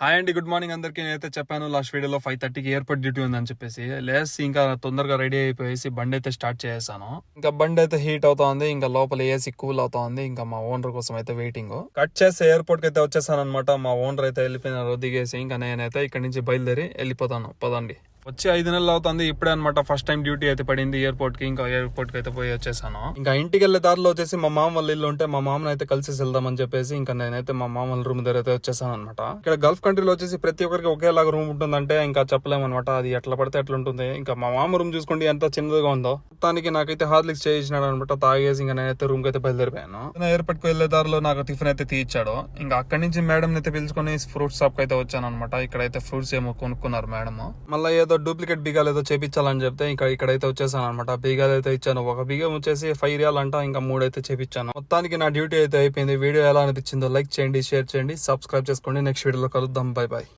Hi అండి, good morning అందరికీ. నేనైతే చెప్పాను లాస్ట్ వీడియోలో 5:30కి ఎయిర్పోర్ట్ డ్యూటీ ఉందని చెప్పేసి లేసి ఇంకా తొందరగా రెడీ అయిపోయేసి బండి అయితే స్టార్ట్ చేసేసాను. ఇంకా బండి అయితే హీట్ అవుతోంది, ఇంకా లోపల ఏసీ కూల్ అవుతోంది. ఇంకా మా ఓనర్ కోసం అయితే వెయిటింగ్. కట్ చేస్తే ఎయిర్పోర్ట్ కి అయితే వచ్చేసాను అనమాట. మా ఓనర్ అయితే వెళ్ళిపోయినారు దిగేసి. ఇంకా నేనైతే ఇక్కడ నుంచి బయలుదేరి వెళ్ళిపోతాను. పదండి. వచ్చి 5 నెలలు అవుతుంది ఇప్పుడే అనమాట. ఫస్ట్ టైం డ్యూటీ అయితే పడింది ఎయిర్పోర్ట్ కి. ఇంకా ఎయిర్పోర్ట్ కి అయితే పోయి వచ్చేసాను. ఇంకా ఇంటికి వెళ్లే దారిలో వచ్చేసి మా మామ వాళ్ళ ఇల్లు ఉంటే మా మామని అయితే కలిసి వెళ్దామని చెప్పేసి ఇంకా నేనైతే మా మామ వాళ్ళ రూమ్ దగ్గర అయితే వచ్చేసాను అనమాట. ఇక్కడ గల్ఫ్ కంట్రీలో వచ్చేసి ప్రతి ఒక్కరికి ఒకేలాగా రూమ్ ఉంటుందంటే ఇంకా చెప్పలేమన్నమాట. అది ఎట్లా పడితే ఎట్లా ఉంటుంది. ఇంకా మా మామ రూమ్ చూసుకోండి ఎంత చిన్నదిగా ఉందో. మొత్తానికి నాకైతే హార్లిక్స్ చేయించినాడు అనమాట. తాగేసి ఇంకా నేనైతే రూమ్ కి అయితే బయలుదేరిపోయాను. ఎయిర్పోర్ట్ కి వెళ్లే దారిలో నాకు టిఫిన్ అయితే తీయించాడు. ఇంకా అక్కడి నుంచి మేడం అయితే పిలుచుకొని ఫ్రూట్ షాప్ కి అయితే వచ్చాను అనమాట. ఇక్కడైతే ఫ్రూట్స్ ఏమో కొనుక్కున్నారు మేడం. మళ్ళీ ఏదో డూప్లికేట్ బీగాలు ఏదో చేపించాలని చెప్తే ఇక్కడైతే వచ్చేసాను అనమాట. బీగాలు అయితే ఇచ్చాను. ఒక బీగం వచ్చేసి 5 రియాల్ అంట. ఇంకా 3 అయితే చేపించాను. మొత్తానికి నా డ్యూటీ అయితే అయిపోయింది. వీడియో ఎలా అనిపించిందో లైక్ చేయండి, షేర్ చేయండి, సబ్స్క్రైబ్ చేసుకోండి. నెక్స్ట్ వీడియోలో కలుద్దాం. By by.